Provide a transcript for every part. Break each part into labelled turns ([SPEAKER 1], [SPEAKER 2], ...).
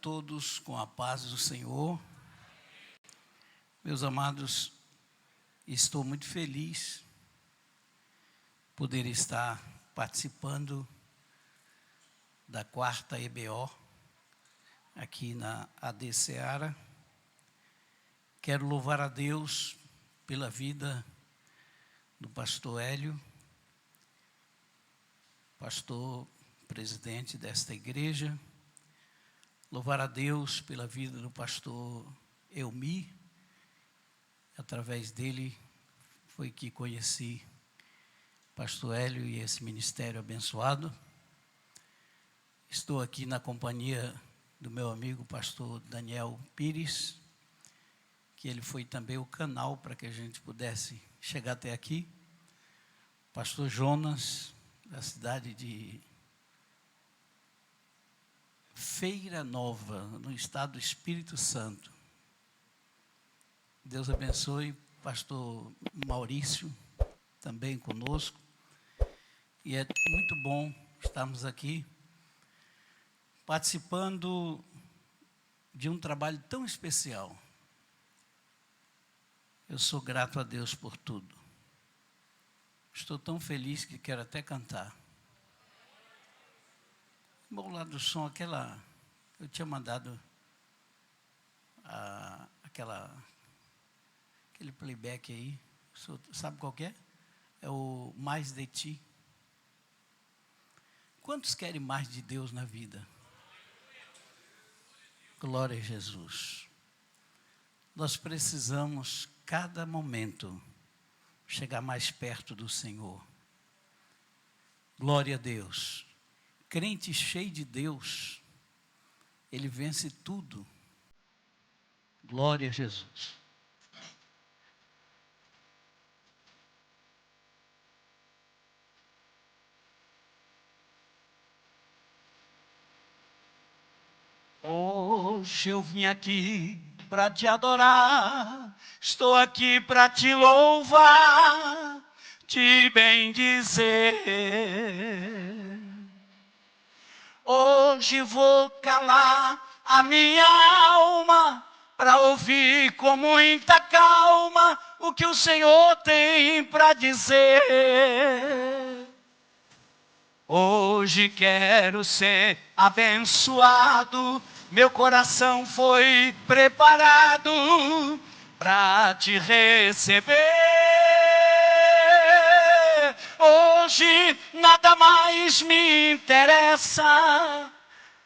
[SPEAKER 1] todos com a paz do Senhor. Meus amados, estou muito feliz poder estar participando da 4ª EBO aqui na AD Seara. Quero louvar a Deus pela vida do pastor Hélio, pastor presidente desta igreja. Louvar a Deus pela vida do pastor Elmi. Através dele foi que conheci pastor Hélio e esse ministério abençoado. Estou aqui na companhia do meu amigo pastor Daniel Pires, que ele foi também o canal para que a gente pudesse chegar até aqui. Pastor Jonas, da cidade de Feira Nova, no estado do Espírito Santo. Deus abençoe. Pastor Maurício, também conosco. E é muito bom estarmos aqui participando de um trabalho tão especial. Eu sou grato a Deus por tudo. Estou tão feliz que quero até cantar. Bom, lá do som, eu tinha mandado aquele playback aí, sabe qual que é? É o Mais de Ti. Quantos querem mais de Deus na vida? Glória a Jesus. Nós precisamos, cada momento, chegar mais perto do Senhor. Glória a Deus. Crente cheio de Deus, ele vence tudo. Glória a Jesus. Hoje eu vim aqui para te adorar, estou aqui para te louvar, te bendizer. Hoje vou calar a minha alma para ouvir com muita calma o que o Senhor tem para dizer. Hoje quero ser abençoado, meu coração foi preparado para te receber. Hoje nada mais me interessa,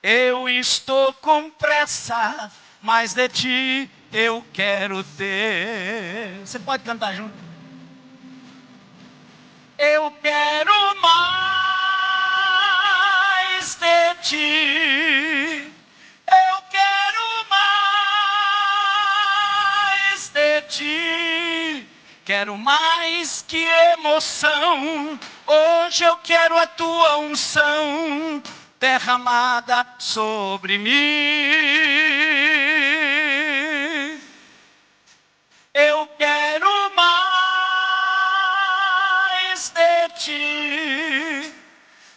[SPEAKER 1] eu estou com pressa, mas de ti eu quero ter. Você pode cantar junto? Eu quero mais de ti, eu quero mais de ti. Quero mais que emoção, hoje eu quero a tua unção derramada sobre mim. Eu quero mais de ti,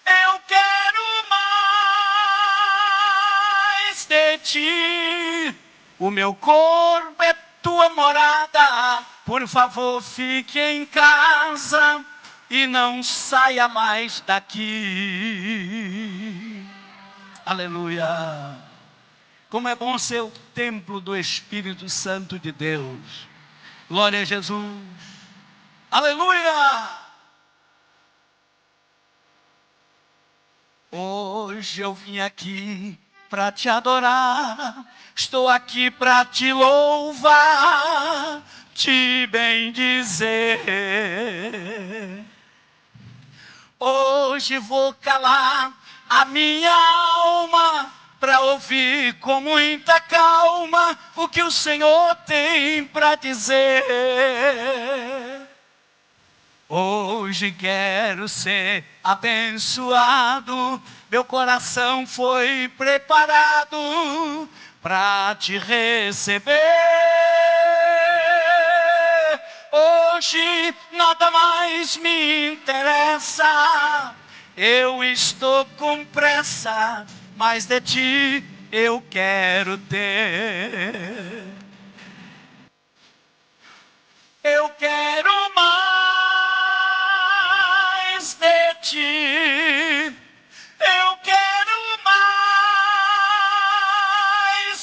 [SPEAKER 1] eu quero mais de ti. O meu corpo é tua morada, por favor fique em casa e não saia mais daqui. Aleluia. Como é bom ser o templo do Espírito Santo de Deus. Glória a Jesus. Aleluia. Hoje eu vim aqui para te adorar, estou aqui para te louvar, te bendizer. Hoje vou calar a minha alma para ouvir com muita calma o que o Senhor tem para dizer. Hoje quero ser abençoado, meu coração foi preparado para te receber. Hoje nada mais me interessa, eu estou com pressa, mas de ti eu quero ter. Eu quero mais de ti. Eu quero mais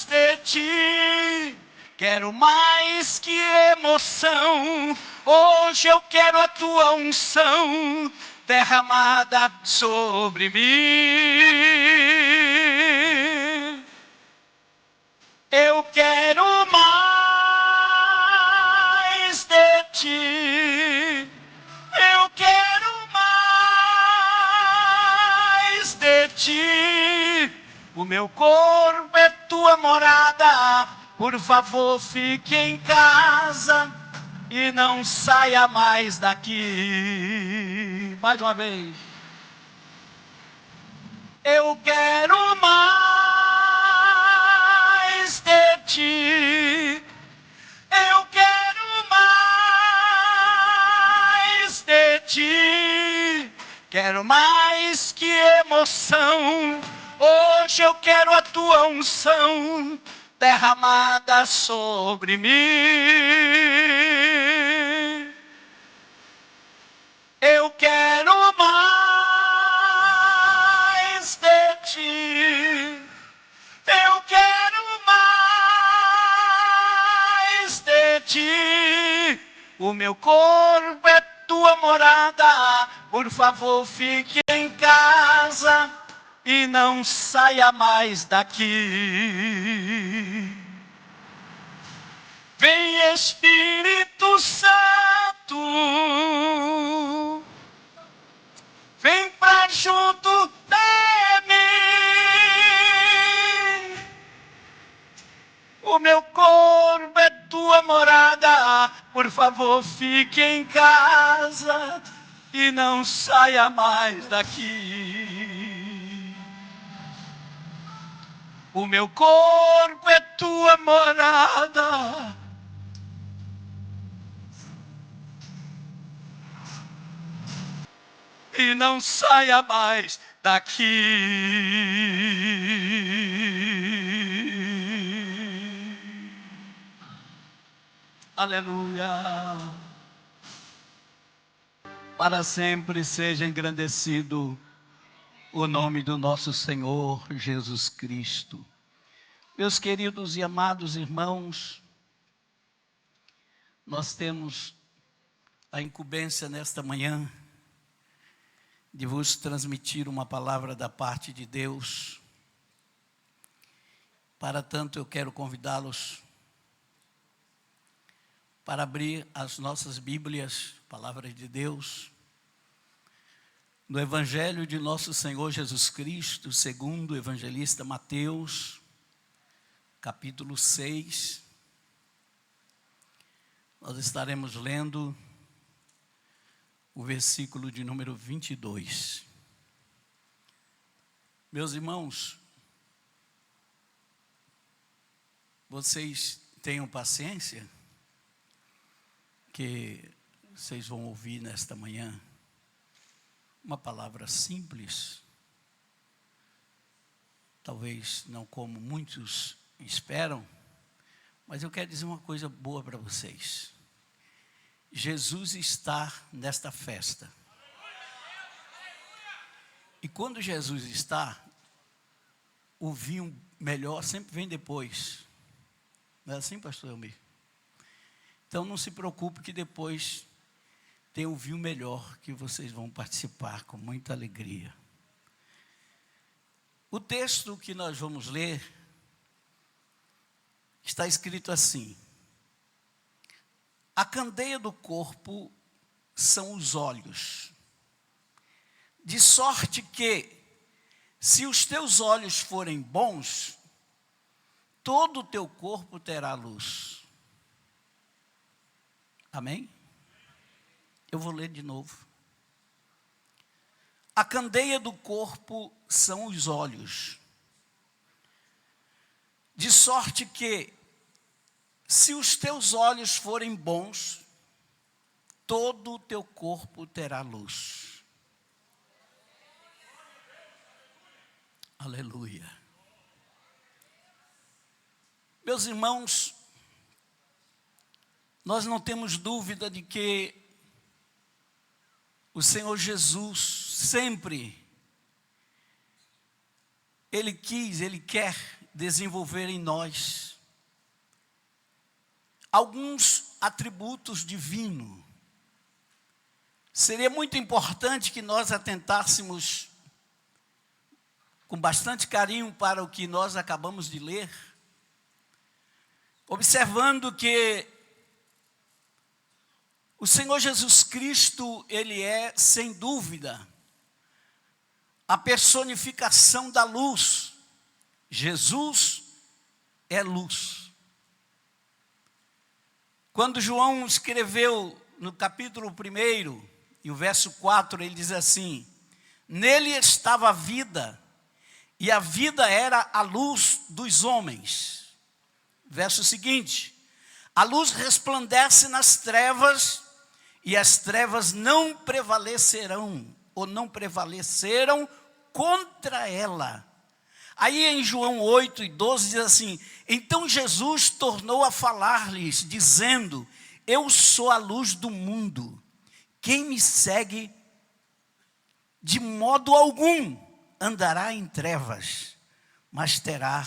[SPEAKER 1] de ti. Quero mais que emoção. Hoje eu quero a tua unção derramada sobre mim. Eu quero mais de ti. Eu quero mais de ti. O meu corpo é tua morada. Por favor, fique em casa e não saia mais daqui. Mais uma vez. Eu quero mais de ti. Eu quero mais de ti. Quero mais que emoção. Hoje eu quero a tua unção derramada sobre mim. Eu quero mais de ti. Eu quero mais de ti. O meu corpo é tua morada. Por favor, fique em casa e não saia mais daqui. Vem, Espírito Santo, vem pra junto de mim. O meu corpo é tua morada. Por favor, fique em casa e não saia mais daqui. O meu corpo é tua morada. E não saia mais daqui. Aleluia. Para sempre seja engrandecido o nome do nosso Senhor Jesus Cristo. Meus queridos e amados irmãos, nós temos a incumbência nesta manhã de vos transmitir uma palavra da parte de Deus. Para tanto, eu quero convidá-los para abrir as nossas Bíblias, palavras de Deus, no Evangelho de nosso Senhor Jesus Cristo, segundo o evangelista Mateus, capítulo 6. Nós estaremos lendo o versículo de número 22. Meus irmãos, vocês tenham paciência, que vocês vão ouvir nesta manhã uma palavra simples, talvez não como muitos esperam, mas eu quero dizer uma coisa boa para vocês. Jesus está nesta festa. E quando Jesus está, o vinho melhor sempre vem depois. Não é assim, pastor Elmir? Então não se preocupe que depois tem um vinho melhor que vocês vão participar com muita alegria. O texto que nós vamos ler está escrito assim: a candeia do corpo são os olhos, de sorte que, se os teus olhos forem bons, todo o teu corpo terá luz. Amém? Eu vou ler de novo. A candeia do corpo são os olhos, de sorte que, se os teus olhos forem bons, todo o teu corpo terá luz. Aleluia. Meus irmãos, nós não temos dúvida de que o Senhor Jesus sempre, Ele quer desenvolver em nós alguns atributos divinos. Seria muito importante que nós atentássemos com bastante carinho para o que nós acabamos de ler, observando que o Senhor Jesus Cristo, Ele é, sem dúvida, a personificação da luz. Jesus é luz. Quando João escreveu no capítulo 1, e o verso 4, ele diz assim: nele estava a vida, e a vida era a luz dos homens. Verso seguinte: a luz resplandece nas trevas, e as trevas não prevalecerão, ou não prevaleceram contra ela. Aí em João 8:12 diz assim: então Jesus tornou a falar-lhes, dizendo: eu sou a luz do mundo. Quem me segue, de modo algum andará em trevas, mas terá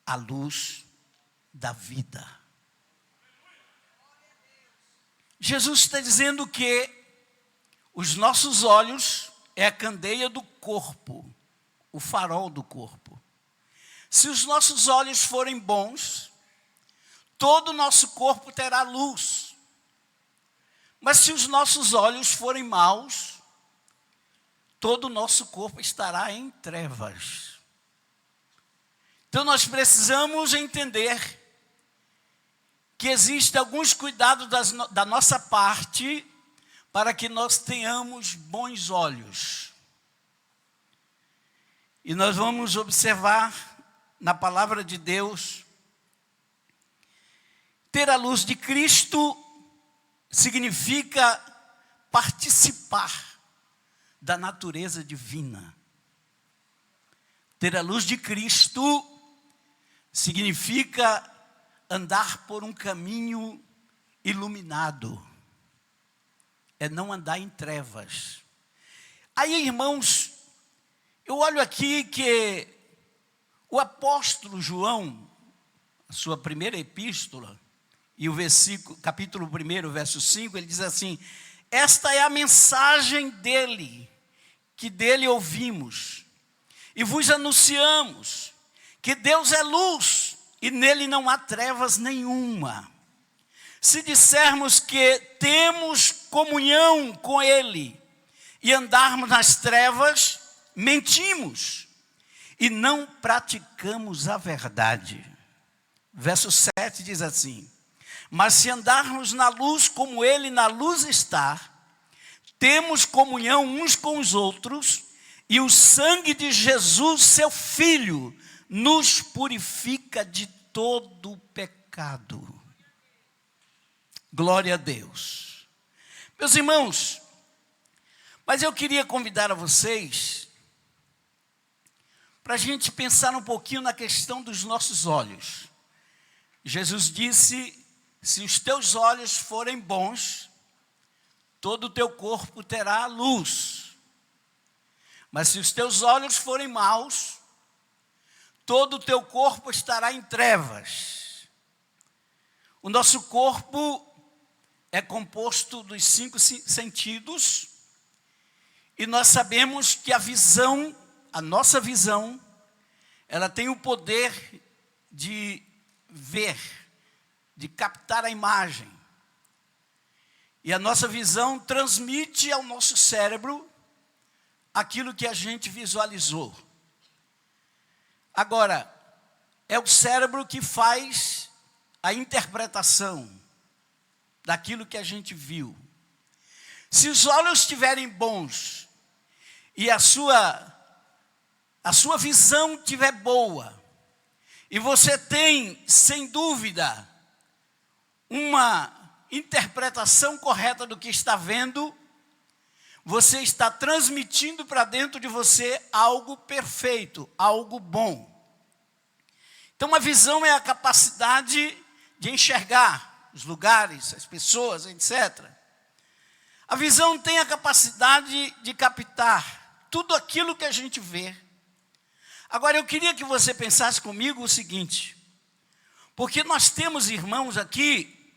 [SPEAKER 1] a luz da vida. Jesus está dizendo que os nossos olhos é a candeia do corpo, o farol do corpo. Se os nossos olhos forem bons, todo o nosso corpo terá luz. Mas se os nossos olhos forem maus, todo o nosso corpo estará em trevas. Então nós precisamos entender que existem alguns cuidados da nossa parte para que nós tenhamos bons olhos. E nós vamos observar na palavra de Deus, ter a luz de Cristo significa participar da natureza divina. Ter a luz de Cristo significa andar por um caminho iluminado. É não andar em trevas. Aí, irmãos, eu olho aqui que o apóstolo João, a sua primeira epístola, e o capítulo 1, verso 5, ele diz assim: esta é a mensagem dele, que dele ouvimos, e vos anunciamos, que Deus é luz, e nele não há trevas nenhuma. Se dissermos que temos comunhão com ele, e andarmos nas trevas, mentimos, e não praticamos a verdade. Verso 7 diz assim: mas se andarmos na luz como ele na luz está, temos comunhão uns com os outros, e o sangue de Jesus, seu Filho, nos purifica de todo pecado. Glória a Deus. Meus irmãos, mas eu queria convidar a vocês para a gente pensar um pouquinho na questão dos nossos olhos. Jesus disse: se os teus olhos forem bons, todo o teu corpo terá luz. Mas se os teus olhos forem maus, todo o teu corpo estará em trevas. O nosso corpo é composto dos 5 sentidos, e nós sabemos que a nossa visão, ela tem o poder de ver, de captar a imagem. E a nossa visão transmite ao nosso cérebro aquilo que a gente visualizou. Agora, é o cérebro que faz a interpretação daquilo que a gente viu. Se os olhos estiverem bons e a sua visão estiver boa, e você tem, sem dúvida, uma interpretação correta do que está vendo, você está transmitindo para dentro de você algo perfeito, algo bom. Então, a visão é a capacidade de enxergar os lugares, as pessoas, etc. A visão tem a capacidade de captar tudo aquilo que a gente vê. Agora, eu queria que você pensasse comigo o seguinte, porque nós temos, irmãos, aqui,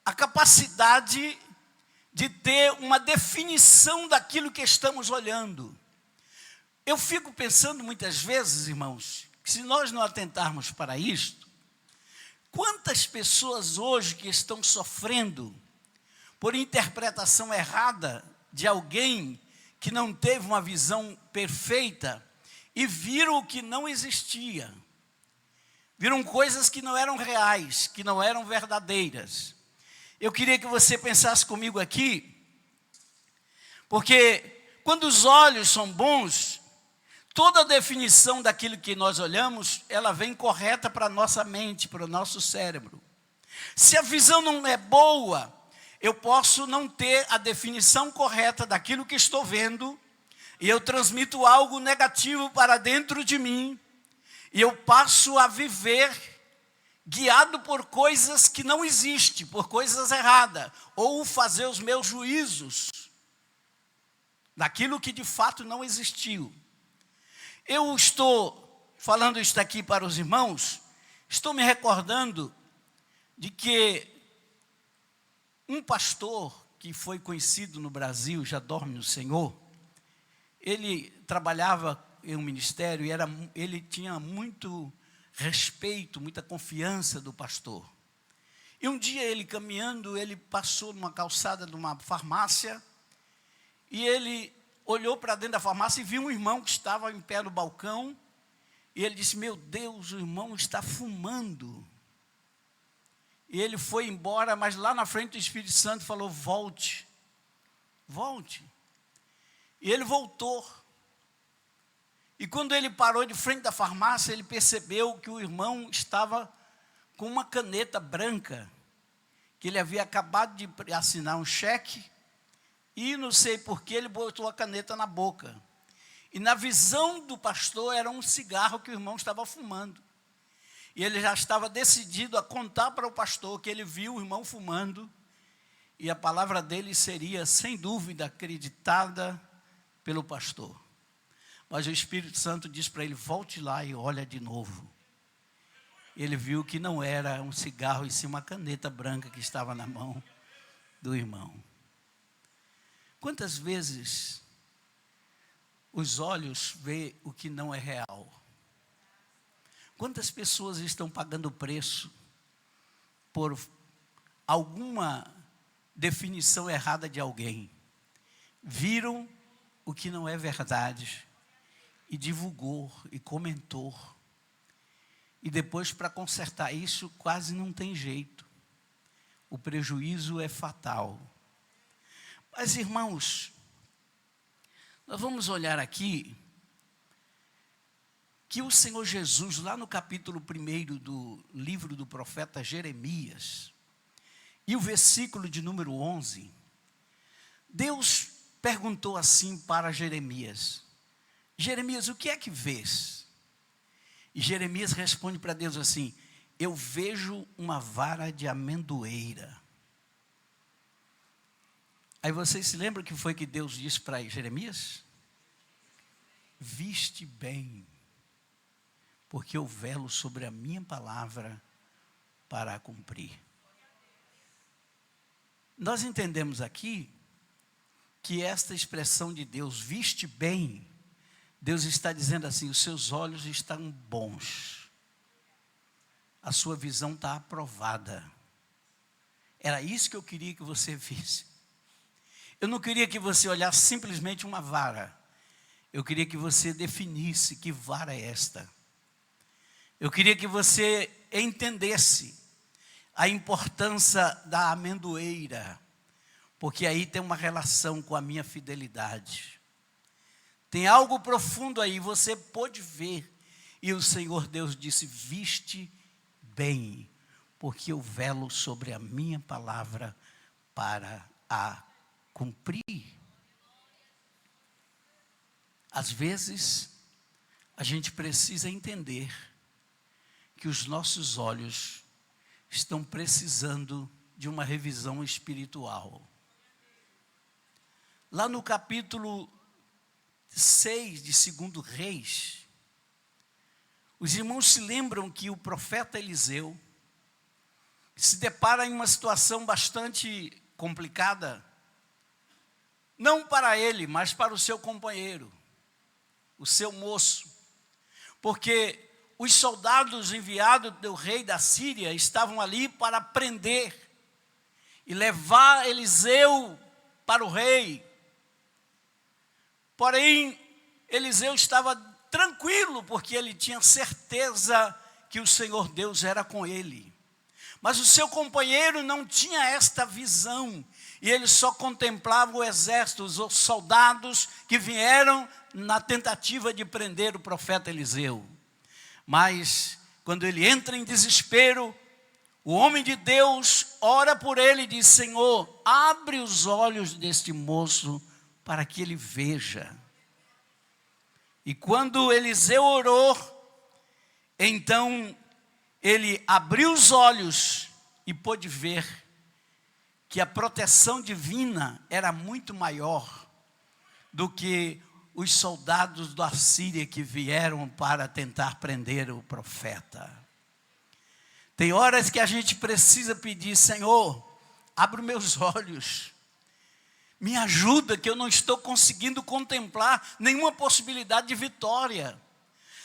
[SPEAKER 1] a capacidade de ter uma definição daquilo que estamos olhando. Eu fico pensando muitas vezes, irmãos, que se nós não atentarmos para isto, quantas pessoas hoje que estão sofrendo por interpretação errada de alguém que não teve uma visão perfeita e viram o que não existia. Viram coisas que não eram reais, que não eram verdadeiras. Eu queria que você pensasse comigo aqui, porque quando os olhos são bons, toda a definição daquilo que nós olhamos, ela vem correta para a nossa mente, para o nosso cérebro. Se a visão não é boa, eu posso não ter a definição correta daquilo que estou vendo, e eu transmito algo negativo para dentro de mim, e eu passo a viver guiado por coisas que não existem, por coisas erradas, ou fazer os meus juízos daquilo que de fato não existiu. Eu estou falando isso aqui para os irmãos, estou me recordando de que um pastor que foi conhecido no Brasil, já dorme no Senhor, ele trabalhava em um ministério e ele tinha muito respeito, muita confiança do pastor. E um dia ele caminhando, ele passou numa calçada de uma farmácia e ele olhou para dentro da farmácia e viu um irmão que estava em pé no balcão e ele disse: meu Deus, o irmão está fumando. E ele foi embora, mas lá na frente o Espírito Santo falou: volte, volte. E ele voltou. E quando ele parou de frente da farmácia, ele percebeu que o irmão estava com uma caneta branca, que ele havia acabado de assinar um cheque, e não sei porquê ele botou a caneta na boca. E na visão do pastor era um cigarro que o irmão estava fumando. E ele já estava decidido a contar para o pastor que ele viu o irmão fumando, e a palavra dele seria, sem dúvida, acreditada pelo pastor. Mas o Espírito Santo disse para ele: volte lá e olha de novo. Ele viu que não era um cigarro, e sim uma caneta branca que estava na mão do irmão. Quantas vezes os olhos veem o que não é real? Quantas pessoas estão pagando preço por alguma definição errada de alguém? Viram o que não é verdade e divulgou e comentou. E depois, para consertar isso, quase não tem jeito. O prejuízo é fatal. Mas, irmãos, nós vamos olhar aqui que o Senhor Jesus, lá no capítulo 1 do livro do profeta Jeremias, e o versículo de número 11, Deus perguntou assim para Jeremias: Jeremias, o que é que vês? E Jeremias responde para Deus assim: eu vejo uma vara de amendoeira. Aí vocês se lembram o que foi que Deus disse para Jeremias? Viste bem, porque eu velo sobre a minha palavra para a cumprir. Nós entendemos aqui que esta expressão de Deus, viste bem, Deus está dizendo assim: os seus olhos estão bons, a sua visão está aprovada. Era isso que eu queria que você visse. Eu não queria que você olhasse simplesmente uma vara. Eu queria que você definisse que vara é esta. Eu queria que você entendesse a importância da amendoeira, porque aí tem uma relação com a minha fidelidade. Tem algo profundo aí, você pôde ver. E o Senhor Deus disse: viste bem, porque eu velo sobre a minha palavra para a cumprir. Às vezes, a gente precisa entender que os nossos olhos estão precisando de uma revisão espiritual. Lá no capítulo 6 de 2 Reis, os irmãos se lembram que o profeta Eliseu se depara em uma situação bastante complicada, não para ele, mas para o seu companheiro, o seu moço, porque os soldados enviados do rei da Síria estavam ali para prender e levar Eliseu para o rei. Porém, Eliseu estava tranquilo, porque ele tinha certeza que o Senhor Deus era com ele. Mas o seu companheiro não tinha esta visão, e ele só contemplava o exército, os soldados que vieram na tentativa de prender o profeta Eliseu. Mas, quando ele entra em desespero, o homem de Deus ora por ele e diz: Senhor, abre os olhos deste moço para que ele veja. E quando Eliseu orou, então ele abriu os olhos e pôde ver que a proteção divina era muito maior do que os soldados da Síria que vieram para tentar prender o profeta. Tem horas que a gente precisa pedir: Senhor, abre meus olhos, me ajuda, que eu não estou conseguindo contemplar nenhuma possibilidade de vitória.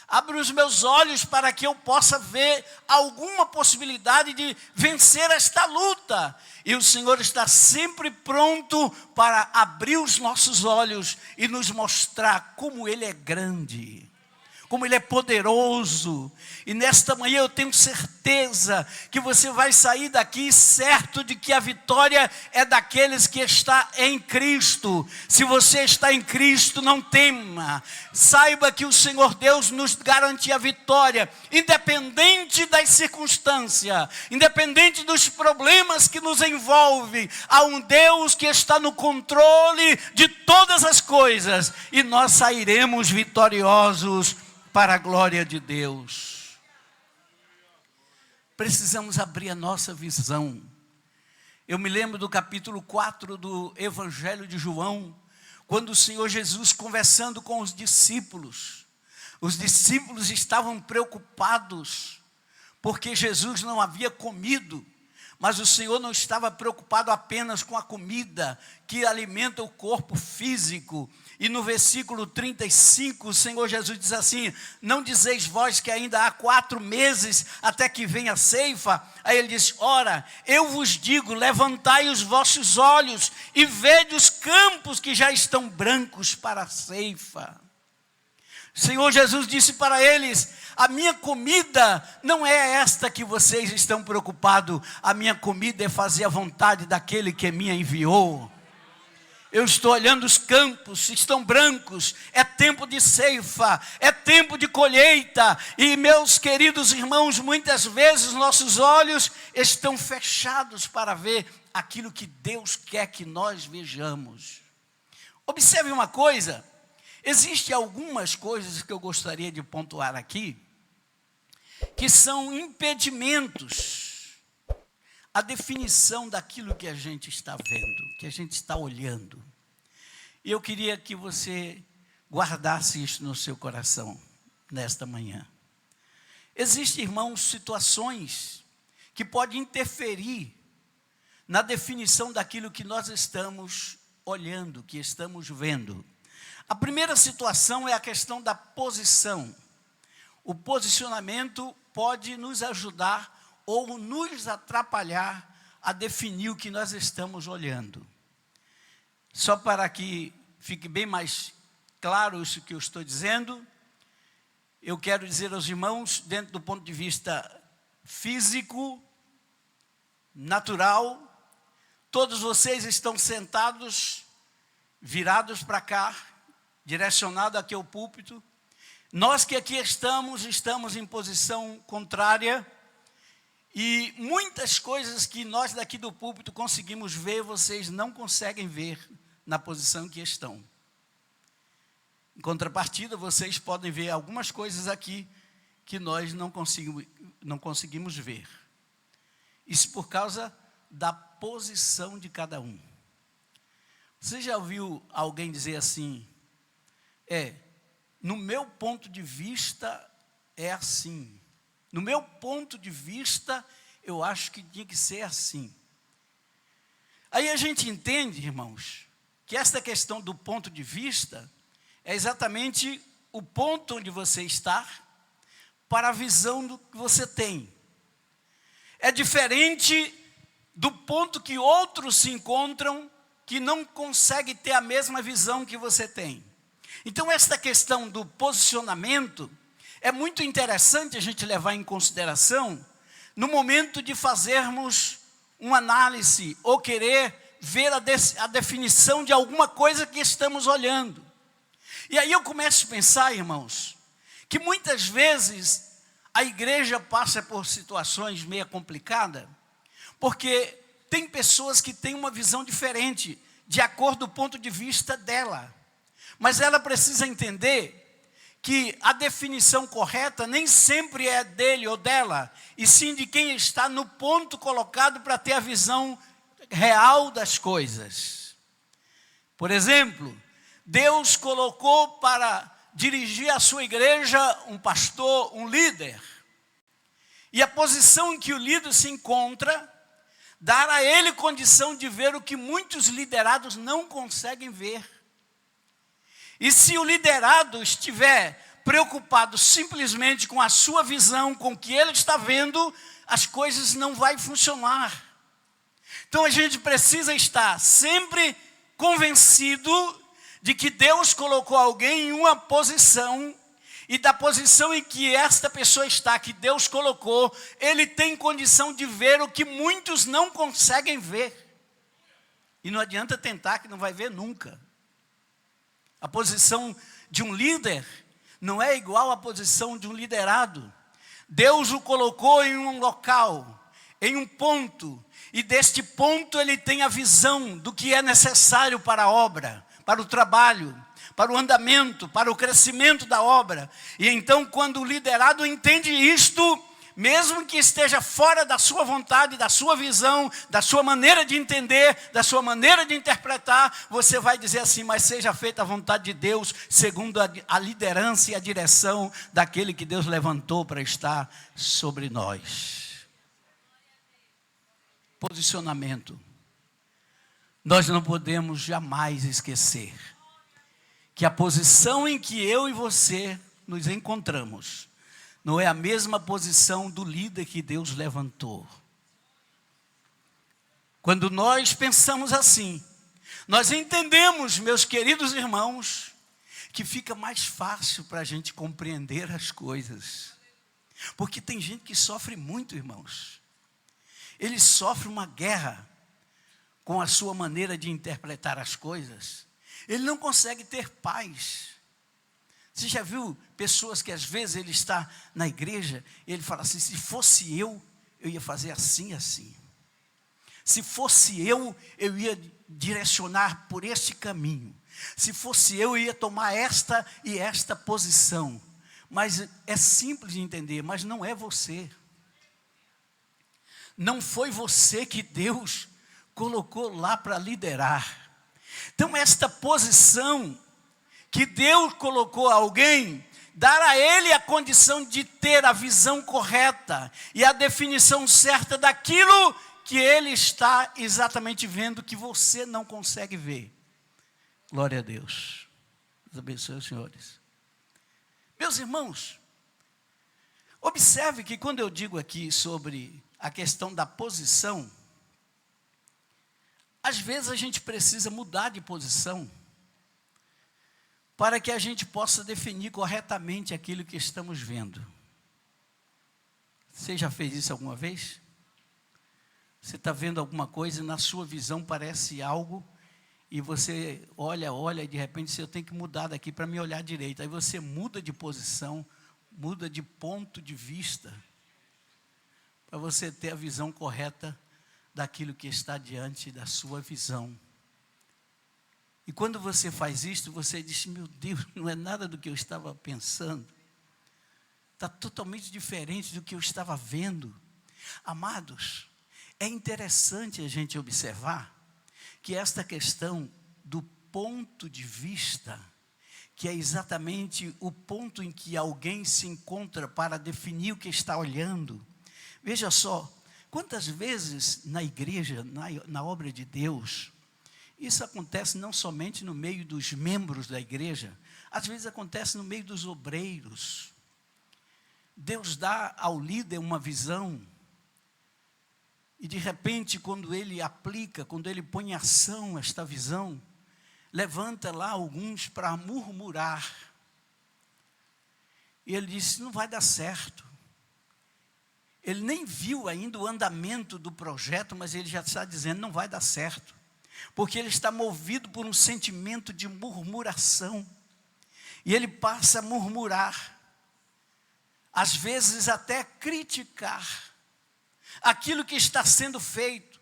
[SPEAKER 1] Abre os meus olhos para que eu possa ver alguma possibilidade de vencer esta luta. E o Senhor está sempre pronto para abrir os nossos olhos e nos mostrar como Ele é grande, como Ele é poderoso. E nesta manhã eu tenho certeza que você vai sair daqui certo de que a vitória é daqueles que estão em Cristo. Se você está em Cristo, não tema. Saiba que o Senhor Deus nos garante a vitória, independente das circunstâncias, independente dos problemas que nos envolvem. Há um Deus que está no controle de todas as coisas, e nós sairemos vitoriosos para a glória de Deus. Precisamos abrir a nossa visão. Eu me lembro do capítulo 4 do Evangelho de João, quando o Senhor Jesus conversando com os discípulos estavam preocupados, porque Jesus não havia comido, mas o Senhor não estava preocupado apenas com a comida que alimenta o corpo físico. E no versículo 35, o Senhor Jesus diz assim: não dizeis vós que ainda há 4 meses até que venha a ceifa? Aí ele diz: ora, eu vos digo, levantai os vossos olhos e vede os campos que já estão brancos para a ceifa. O Senhor Jesus disse para eles: a minha comida não é esta que vocês estão preocupados, a minha comida é fazer a vontade daquele que me enviou. Eu estou olhando os campos, estão brancos, é tempo de ceifa, é tempo de colheita. E meus queridos irmãos, muitas vezes nossos olhos estão fechados para ver aquilo que Deus quer que nós vejamos. Observe uma coisa, existem algumas coisas que eu gostaria de pontuar aqui, que são impedimentos à definição daquilo que a gente está vendo, que a gente está olhando. E eu queria que você guardasse isso no seu coração, nesta manhã. Existem, irmãos, situações que podem interferir na definição daquilo que nós estamos olhando, que estamos vendo. A primeira situação é a questão da posição. O posicionamento pode nos ajudar ou nos atrapalhar a definir o que nós estamos olhando. Só para que fique bem mais claro isso que eu estou dizendo, eu quero dizer aos irmãos, dentro do ponto de vista físico, natural, todos vocês estão sentados, virados para cá, direcionados aqui ao púlpito. Nós que aqui estamos em posição contrária, e muitas coisas que nós daqui do púlpito conseguimos ver, vocês não conseguem ver na posição que estão. Em contrapartida, vocês podem ver algumas coisas aqui que nós não conseguimos ver. Isso por causa da posição de cada um. Você já ouviu alguém dizer assim, no meu ponto de vista é assim. No meu ponto de vista, eu acho que tinha que ser assim. Aí a gente entende, irmãos, que esta questão do ponto de vista é exatamente o ponto onde você está para a visão do que você tem. É diferente do ponto que outros se encontram que não conseguem ter a mesma visão que você tem. Então, esta questão do posicionamento é muito interessante a gente levar em consideração no momento de fazermos uma análise ou querer ver a definição de alguma coisa que estamos olhando. E aí eu começo a pensar, irmãos, que muitas vezes a igreja passa por situações meio complicadas, porque tem pessoas que têm uma visão diferente, de acordo com o ponto de vista dela. Mas ela precisa entender que a definição correta nem sempre é dele ou dela, e sim de quem está no ponto colocado para ter a visão real das coisas. Por exemplo, Deus colocou para dirigir a sua igreja um pastor, um líder. E a posição em que o líder se encontra, dar a ele condição de ver o que muitos liderados não conseguem ver. E se o liderado estiver preocupado simplesmente com a sua visão, com o que ele está vendo, as coisas não vão funcionar. Então a gente precisa estar sempre convencido de que Deus colocou alguém em uma posição, e da posição em que esta pessoa está, que Deus colocou, ele tem condição de ver o que muitos não conseguem ver. E não adianta tentar, que não vai ver nunca. A posição de um líder não é igual à posição de um liderado. Deus o colocou em um local, em um ponto, e deste ponto ele tem a visão do que é necessário para a obra, para o trabalho, para o andamento, para o crescimento da obra. E então, quando o liderado entende isto, mesmo que esteja fora da sua vontade, da sua visão, da sua maneira de entender, da sua maneira de interpretar, você vai dizer assim, mas seja feita a vontade de Deus, segundo a liderança e a direção daquele que Deus levantou para estar sobre nós. Posicionamento. Nós não podemos jamais esquecer que a posição em que eu e você nos encontramos não é a mesma posição do líder que Deus levantou. Quando nós pensamos assim, nós entendemos, meus queridos irmãos, que fica mais fácil para a gente compreender as coisas. Porque tem gente que sofre muito, irmãos. Ele sofre uma guerra com a sua maneira de interpretar as coisas. Ele não consegue ter paz. Você já viu pessoas que às vezes ele está na igreja e ele fala assim, se fosse eu ia fazer assim, assim. Se fosse eu ia direcionar por este caminho. Se fosse eu ia tomar esta e esta posição. Mas é simples de entender, mas não é você. Não foi você que Deus colocou lá para liderar. Então esta posição que Deus colocou a alguém, dar a ele a condição de ter a visão correta e a definição certa daquilo que ele está exatamente vendo que você não consegue ver. Glória a Deus. Deus abençoe os senhores. Meus irmãos, observe que quando eu digo aqui sobre a questão da posição, às vezes a gente precisa mudar de posição para que a gente possa definir corretamente aquilo que estamos vendo. Você já fez isso alguma vez? Você está vendo alguma coisa e na sua visão parece algo, e você olha e de repente eu tenho que mudar daqui para me olhar direito. Aí você muda de posição, muda de ponto de vista, para você ter a visão correta daquilo que está diante da sua visão. E quando você faz isso, você diz, meu Deus, não é nada do que eu estava pensando. Está totalmente diferente do que eu estava vendo. Amados, é interessante a gente observar que esta questão do ponto de vista, que é exatamente o ponto em que alguém se encontra para definir o que está olhando. Veja só, quantas vezes na igreja, na obra de Deus, isso acontece não somente no meio dos membros da igreja, às vezes acontece no meio dos obreiros. Deus dá ao líder uma visão, e de repente, quando ele aplica, quando ele põe em ação esta visão, levanta lá alguns para murmurar. E ele disse, não vai dar certo. Ele nem viu ainda o andamento do projeto, mas ele já está dizendo, não vai dar certo. Porque ele está movido por um sentimento de murmuração. E ele passa a murmurar. Às vezes até criticar aquilo que está sendo feito.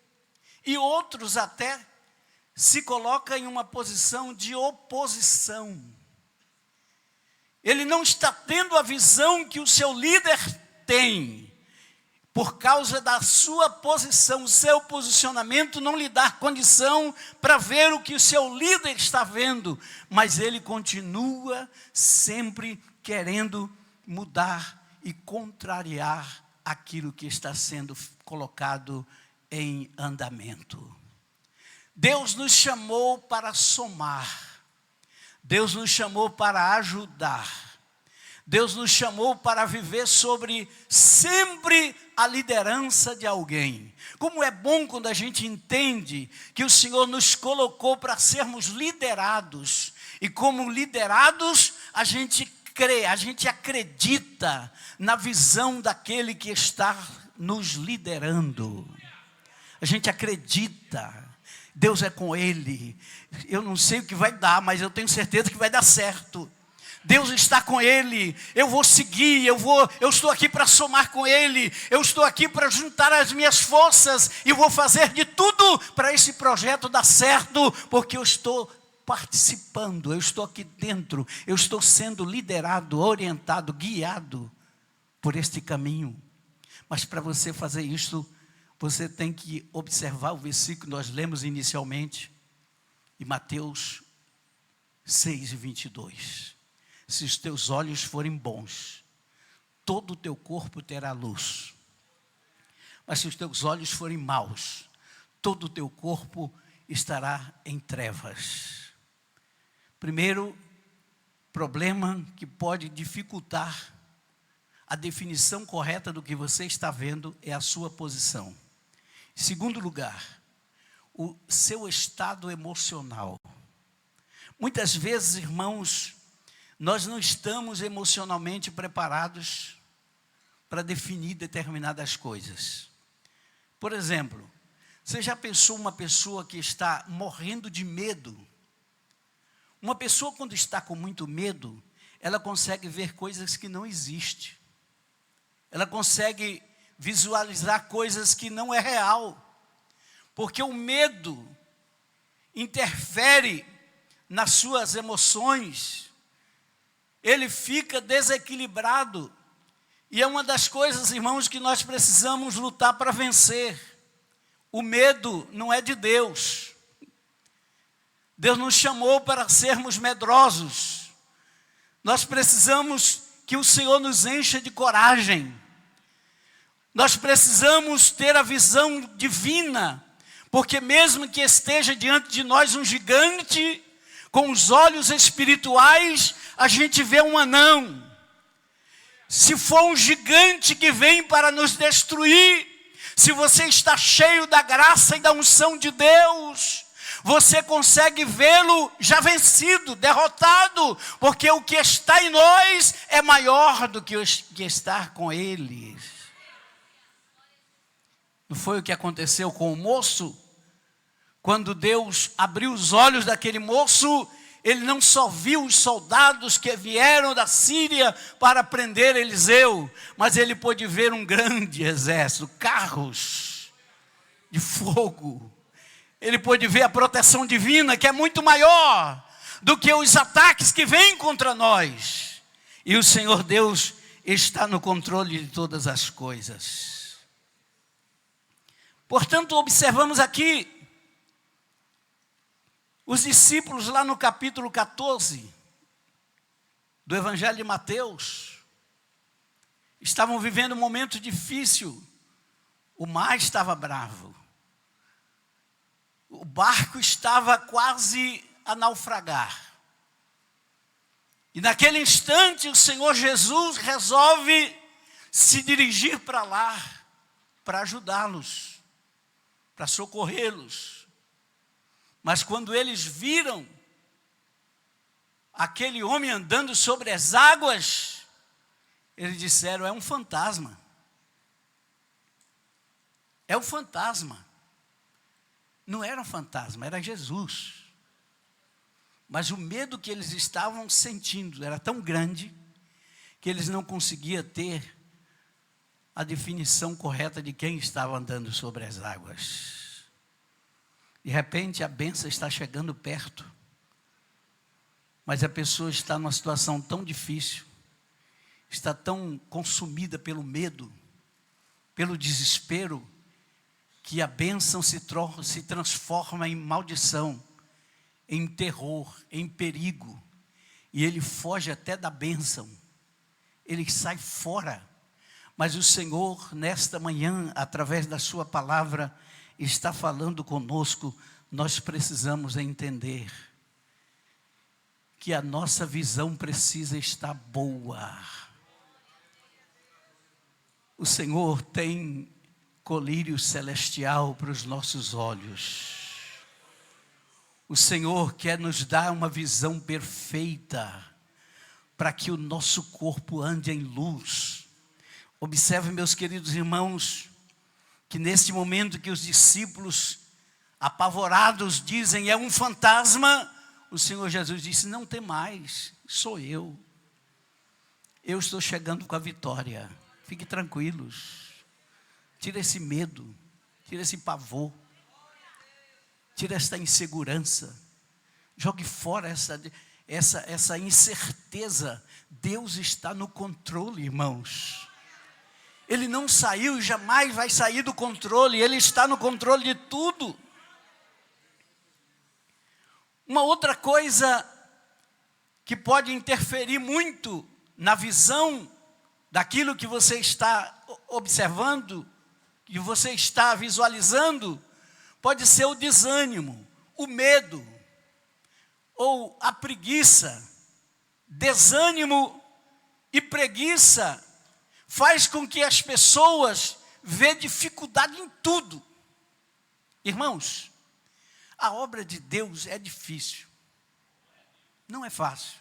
[SPEAKER 1] E outros até se colocam em uma posição de oposição. Ele não está tendo a visão que o seu líder tem. Por causa da sua posição, o seu posicionamento não lhe dá condição para ver o que o seu líder está vendo. Mas ele continua sempre querendo mudar e contrariar aquilo que está sendo colocado em andamento. Deus nos chamou para somar. Deus nos chamou para ajudar. Deus nos chamou para viver sobre sempre a liderança de alguém. Como é bom quando a gente entende que o Senhor nos colocou para sermos liderados. E como liderados, a gente crê, a gente acredita na visão daquele que está nos liderando. A gente acredita, Deus é com ele. Eu não sei o que vai dar, mas eu tenho certeza que vai dar certo. Deus está com ele, eu vou seguir, eu estou aqui para somar com ele, eu estou aqui para juntar as minhas forças e vou fazer de tudo para esse projeto dar certo, porque eu estou participando, eu estou aqui dentro, eu estou sendo liderado, orientado, guiado por este caminho. Mas para você fazer isso, você tem que observar o versículo que nós lemos inicialmente, em Mateus 6:22. Se os teus olhos forem bons, todo o teu corpo terá luz. Mas se os teus olhos forem maus, todo o teu corpo estará em trevas. Primeiro problema que pode dificultar a definição correta do que você está vendo é a sua posição. Em segundo lugar, o seu estado emocional. Muitas vezes, irmãos, nós não estamos emocionalmente preparados para definir determinadas coisas. Por exemplo, você já pensou uma pessoa que está morrendo de medo? Uma pessoa, quando está com muito medo, ela consegue ver coisas que não existem. Ela consegue visualizar coisas que não é real. Porque o medo interfere nas suas emoções. Ele fica desequilibrado. E é uma das coisas, irmãos, que nós precisamos lutar para vencer. O medo não é de Deus. Deus nos chamou para sermos medrosos. Nós precisamos que o Senhor nos encha de coragem. Nós precisamos ter a visão divina. Porque mesmo que esteja diante de nós um gigante, com os olhos espirituais, a gente vê um anão. Se for um gigante que vem para nos destruir, se você está cheio da graça e da unção de Deus, você consegue vê-lo já vencido, derrotado, porque o que está em nós é maior do que o que está com eles. Não foi o que aconteceu com o moço? Quando Deus abriu os olhos daquele moço, ele não só viu os soldados que vieram da Síria para prender Eliseu, mas ele pôde ver um grande exército, carros de fogo. ele pôde ver a proteção divina, que é muito maior do que os ataques que vêm contra nós. E o Senhor Deus está no controle de todas as coisas. Portanto, observamos aqui os discípulos lá no capítulo 14 do Evangelho de Mateus. Estavam vivendo um momento difícil. O mar estava bravo. O barco estava quase a naufragar. E naquele instante o Senhor Jesus resolve se dirigir para lá, para ajudá-los, para socorrê-los. Mas quando eles viram aquele homem andando sobre as águas, eles disseram: é um fantasma. É um fantasma. Não era um fantasma, era Jesus. Mas o medo que eles estavam sentindo era tão grande que eles não conseguiam ter a definição correta de quem estava andando sobre as águas. De repente a bênção está chegando perto, mas a pessoa está numa situação tão difícil, está tão consumida pelo medo, pelo desespero, que a bênção se transforma em maldição, em terror, em perigo, e ele foge até da bênção, ele sai fora. Mas o Senhor, nesta manhã, através da sua palavra, está falando conosco. Nós precisamos entender que a nossa visão precisa estar boa. O Senhor tem colírio celestial para os nossos olhos. O Senhor quer nos dar uma visão perfeita para que o nosso corpo ande em luz. Observe, meus queridos irmãos, que neste momento que os discípulos apavorados dizem: é um fantasma, o Senhor Jesus disse: não tem mais, sou eu. Eu estou chegando com a vitória. Fiquem tranquilos. Tira esse medo, tira esse pavor, tira esta insegurança, jogue fora essa incerteza. Deus está no controle, irmãos. Ele não saiu e jamais vai sair do controle, Ele está no controle de tudo. Uma outra coisa que pode interferir muito na visão daquilo que você está observando, que você está visualizando, pode ser o desânimo, o medo, ou a preguiça. Desânimo e preguiça faz com que as pessoas vejam dificuldade em tudo. Irmãos, a obra de Deus é difícil. Não é fácil.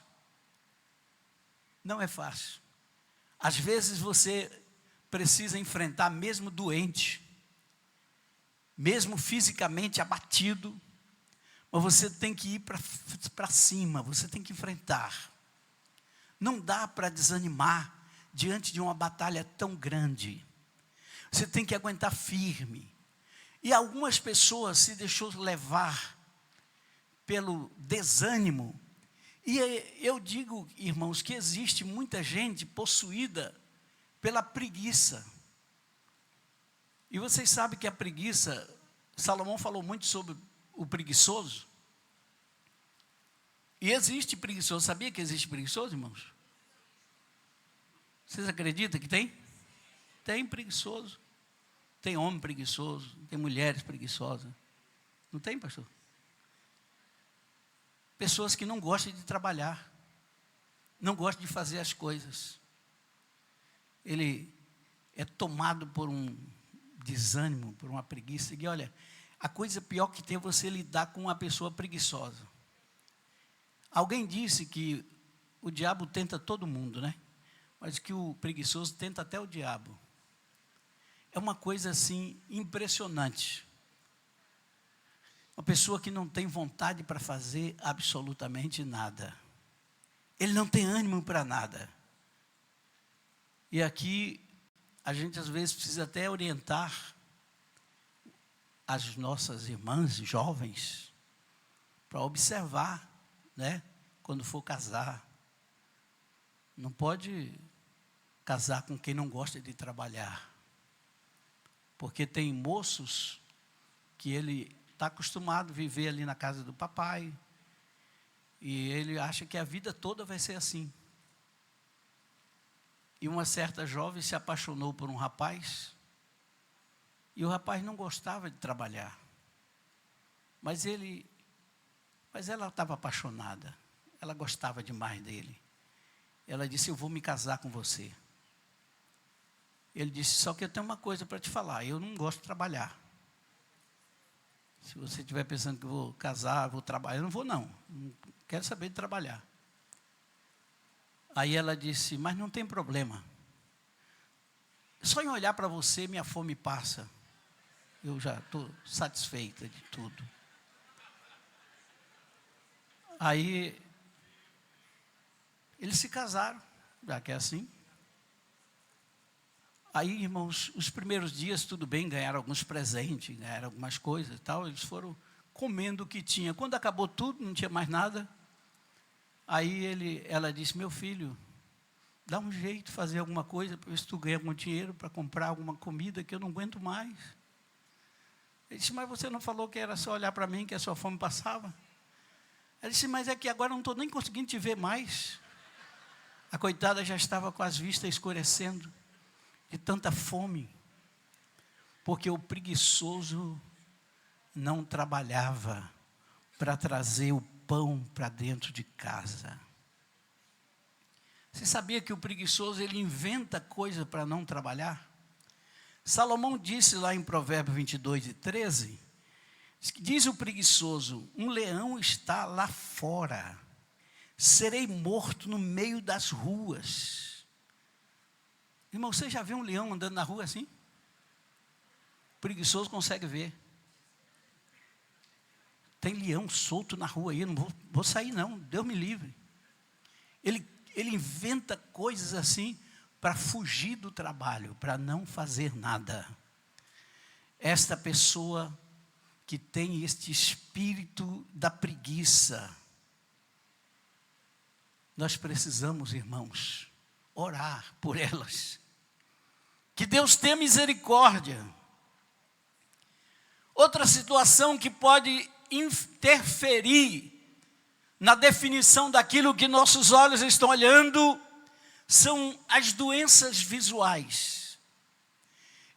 [SPEAKER 1] Não é fácil. Às vezes você precisa enfrentar, mesmo doente, mesmo fisicamente abatido, mas você tem que ir para cima, você tem que enfrentar. Não dá para desanimar diante de uma batalha tão grande. Você tem que aguentar firme. E algumas pessoas se deixou levar pelo desânimo. E eu digo, irmãos, que existe muita gente possuída pela preguiça. E vocês sabem que a preguiça, Salomão falou muito sobre o preguiçoso. E existe preguiçoso. Sabia que existe preguiçoso, irmãos? Vocês acreditam que tem? Tem preguiçoso. Tem homem preguiçoso, tem mulheres preguiçosas. Não tem, pastor? Pessoas que não gostam de trabalhar, não gostam de fazer as coisas. Ele é tomado por um desânimo, por uma preguiça. E olha, a coisa pior que tem é você lidar com uma pessoa preguiçosa. Alguém disse que o diabo tenta todo mundo, né? Mas que o preguiçoso tenta até o diabo. É uma coisa assim impressionante. Uma pessoa que não tem vontade para fazer absolutamente nada. Ele não tem ânimo para nada. E aqui a gente às vezes precisa até orientar as nossas irmãs jovens para observar, né? Quando for casar. Não pode casar com quem não gosta de trabalhar. Porque tem moços que ele está acostumado a viver ali na casa do papai. E ele acha que a vida toda vai ser assim. E uma certa jovem se apaixonou por um rapaz. E o rapaz não gostava de trabalhar. Mas ela estava apaixonada. Ela gostava demais dele. Ela disse, eu vou me casar com você. Ele disse, só que eu tenho uma coisa para te falar, eu não gosto de trabalhar. Se você estiver pensando que eu vou casar, vou trabalhar, eu não vou não quero saber de trabalhar. Aí ela disse, mas não tem problema. Só em olhar para você, minha fome passa. Eu já estou satisfeita de tudo. Aí, eles se casaram, já que é assim. Aí, irmãos, os primeiros dias, tudo bem, ganharam alguns presentes, ganharam algumas coisas e tal. Eles foram comendo o que tinha. Quando acabou tudo, não tinha mais nada. Aí ela disse, meu filho, dá um jeito de fazer alguma coisa, para ver se tu ganha algum dinheiro para comprar alguma comida, que eu não aguento mais. Ele disse, mas você não falou que era só olhar para mim, que a sua fome passava? Ela disse, mas é que agora não estou nem conseguindo te ver mais. A coitada já estava com as vistas escurecendo, de tanta fome. Porque o preguiçoso não trabalhava para trazer o pão para dentro de casa. Você sabia que o preguiçoso, ele inventa coisa para não trabalhar? Salomão disse lá em Provérbios 22:13, diz o preguiçoso, um leão está lá fora, serei morto no meio das ruas. Irmão, você já viu um leão andando na rua assim? O preguiçoso consegue ver. Tem leão solto na rua aí, eu não vou sair não, Deus me livre. Ele inventa coisas assim para fugir do trabalho, para não fazer nada. Esta pessoa que tem este espírito da preguiça, nós precisamos, irmãos, orar por elas. Que Deus tenha misericórdia. Outra situação que pode interferir na definição daquilo que nossos olhos estão olhando são as doenças visuais.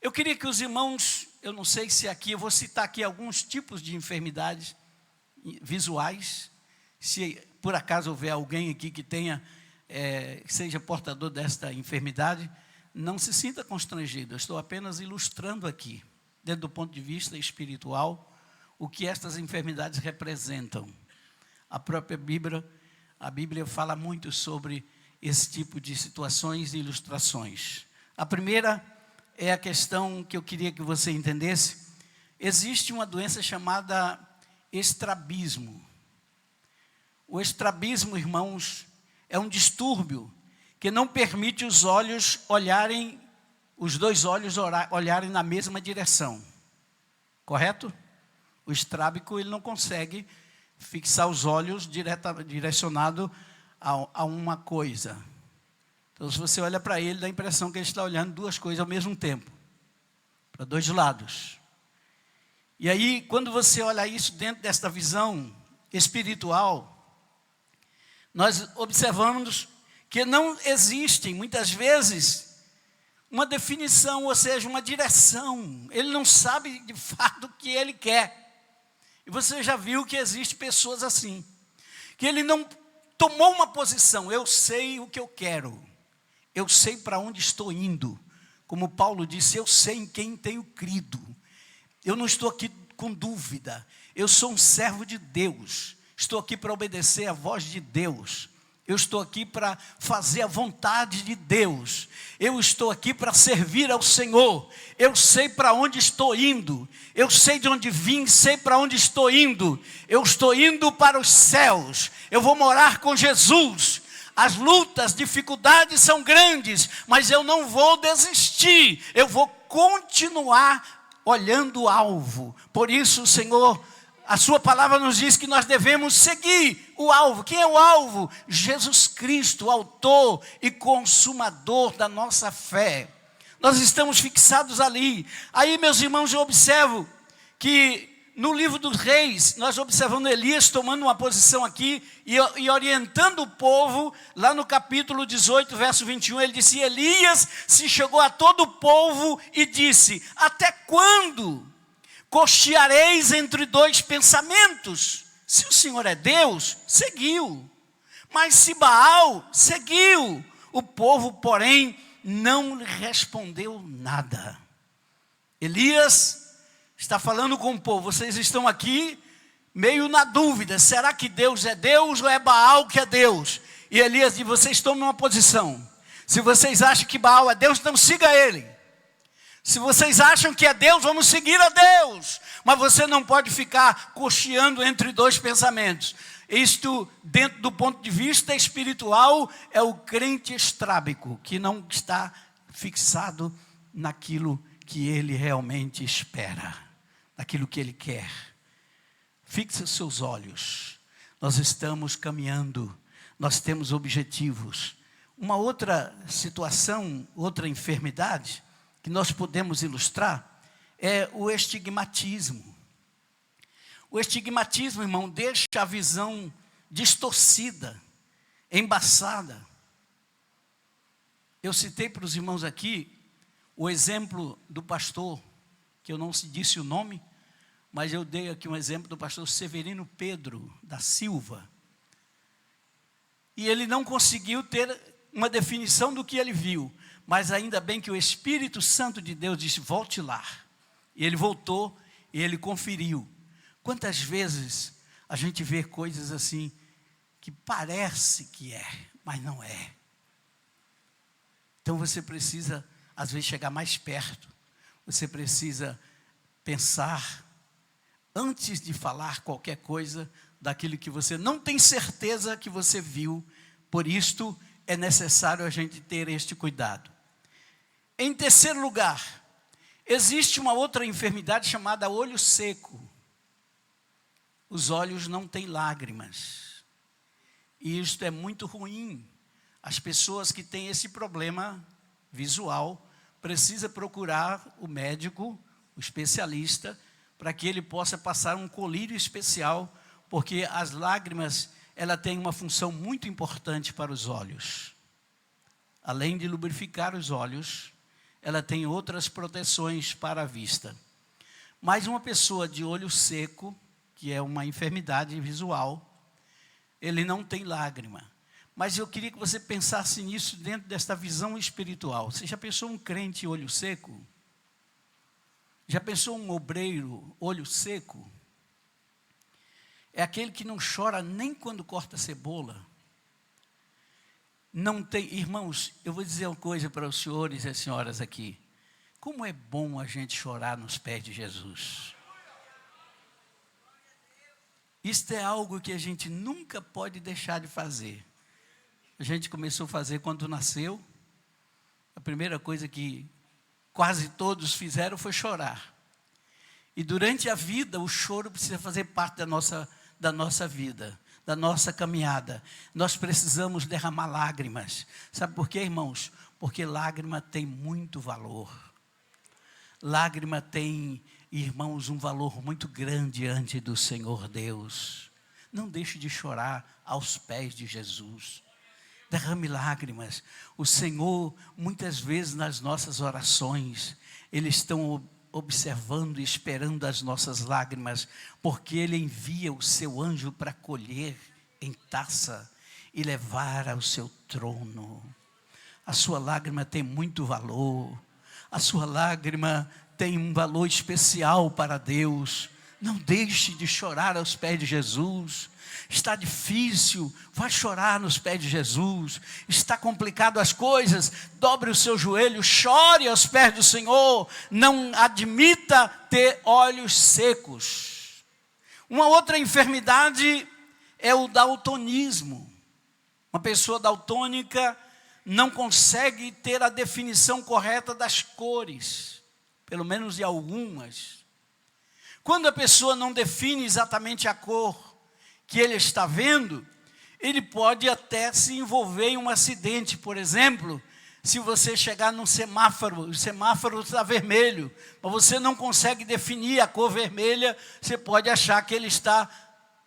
[SPEAKER 1] Eu queria que os irmãos, eu não sei se aqui, eu vou citar aqui alguns tipos de enfermidades visuais. Se por acaso houver alguém aqui que tenha, seja portador desta enfermidade, não se sinta constrangido. Eu estou apenas ilustrando aqui, dentro do ponto de vista espiritual, o que estas enfermidades representam. A própria Bíblia fala muito sobre esse tipo de situações e ilustrações. A primeira é a questão que eu queria que você entendesse. Existe uma doença chamada estrabismo. O estrabismo, irmãos, é um distúrbio que não permite os olhos olharem, os dois olhos olharem na mesma direção. Correto? O estrábico, ele não consegue fixar os olhos direcionado a uma coisa. Então, se você olha para ele, dá a impressão que ele está olhando duas coisas ao mesmo tempo, para dois lados. E aí, quando você olha isso dentro desta visão espiritual, nós observamos que não existe, muitas vezes, uma definição, ou seja, uma direção. Ele não sabe de fato o que ele quer. E você já viu que existem pessoas assim, que ele não tomou uma posição, eu sei o que eu quero, eu sei para onde estou indo. Como Paulo disse, eu sei em quem tenho crido. Eu não estou aqui com dúvida, eu sou um servo de Deus, estou aqui para obedecer a voz de Deus. Eu estou aqui para fazer a vontade de Deus. Eu estou aqui para servir ao Senhor. Eu sei para onde estou indo. Eu sei de onde vim, sei para onde estou indo. Eu estou indo para os céus. Eu vou morar com Jesus. As lutas, dificuldades são grandes, mas eu não vou desistir. Eu vou continuar olhando o alvo. Por isso, o Senhor, a sua palavra nos diz que nós devemos seguir o alvo. Quem é o alvo? Jesus Cristo, autor e consumador da nossa fé. Nós estamos fixados ali. Aí, meus irmãos, eu observo que no livro dos reis, nós observamos Elias tomando uma posição aqui e orientando o povo, lá no capítulo 18, verso 21, ele disse: Elias se chegou a todo o povo e disse: até quando cocheareis entre dois pensamentos? Se o Senhor é Deus, seguiu. Mas se Baal, seguiu. O povo, porém, não lhe respondeu nada. Elias está falando com o povo: vocês estão aqui meio na dúvida, será que Deus é Deus ou é Baal que é Deus? E Elias diz: vocês tomam uma posição. Se vocês acham que Baal é Deus, então siga ele. Se vocês acham que é Deus, vamos seguir a Deus. Mas você não pode ficar cocheando entre dois pensamentos. Isto, dentro do ponto de vista espiritual, é o crente estrábico, que não está fixado naquilo que ele realmente espera, naquilo que ele quer. Fixe os seus olhos. Nós estamos caminhando, nós temos objetivos. Uma outra situação, outra enfermidade que nós podemos ilustrar é o estigmatismo. O estigmatismo, irmão, deixa a visão distorcida, embaçada. Eu citei para os irmãos aqui o exemplo do pastor, que eu não disse o nome, mas eu dei aqui um exemplo do pastor Severino Pedro da Silva. E ele não conseguiu ter uma definição do que ele viu, mas ainda bem que o Espírito Santo de Deus disse: volte lá. E ele voltou e ele conferiu. Quantas vezes a gente vê coisas assim, que parece que é, mas não é. Então você precisa, às vezes, chegar mais perto. Você precisa pensar, antes de falar qualquer coisa, daquilo que você não tem certeza que você viu. Por isto, é necessário a gente ter este cuidado. Em terceiro lugar, existe uma outra enfermidade chamada olho seco. Os olhos não têm lágrimas. E isto é muito ruim. As pessoas que têm esse problema visual precisam procurar o médico, o especialista, para que ele possa passar um colírio especial, porque as lágrimas, ela tem uma função muito importante para os olhos. Além de lubrificar os olhos, ela tem outras proteções para a vista. Mas uma pessoa de olho seco, que é uma enfermidade visual, ele não tem lágrima. Mas eu queria que você pensasse nisso dentro desta visão espiritual. Você já pensou um crente olho seco? Já pensou um obreiro olho seco? É aquele que não chora nem quando corta cebola. Não tem, irmãos, eu vou dizer uma coisa para os senhores e as senhoras aqui. Como é bom a gente chorar nos pés de Jesus. Isto é algo que a gente nunca pode deixar de fazer. A gente começou a fazer quando nasceu. A primeira coisa que quase todos fizeram foi chorar. E durante a vida, o choro precisa fazer parte da nossa vida, da nossa caminhada. Nós precisamos derramar lágrimas. Sabe por quê, irmãos? Porque lágrima tem muito valor. Lágrima tem, irmãos, um valor muito grande diante do Senhor Deus. Não deixe de chorar aos pés de Jesus. Derrame lágrimas. O Senhor, muitas vezes nas nossas orações, Ele está observando e esperando as nossas lágrimas, porque Ele envia o seu anjo para colher em taça e levar ao seu trono. A sua lágrima tem muito valor. A sua lágrima tem um valor especial para Deus. Não deixe de chorar aos pés de Jesus. Está difícil, vai chorar nos pés de Jesus. Está complicado as coisas, dobre o seu joelho, chore aos pés do Senhor. Não admita ter olhos secos. Uma outra enfermidade é o daltonismo. Uma pessoa daltônica não consegue ter a definição correta das cores. pelo menos de algumas. Quando a pessoa não define exatamente a cor que ele está vendo, ele pode até se envolver em um acidente. Por exemplo, se você chegar num semáforo, o semáforo está vermelho, mas você não consegue definir a cor vermelha, você pode achar que ele está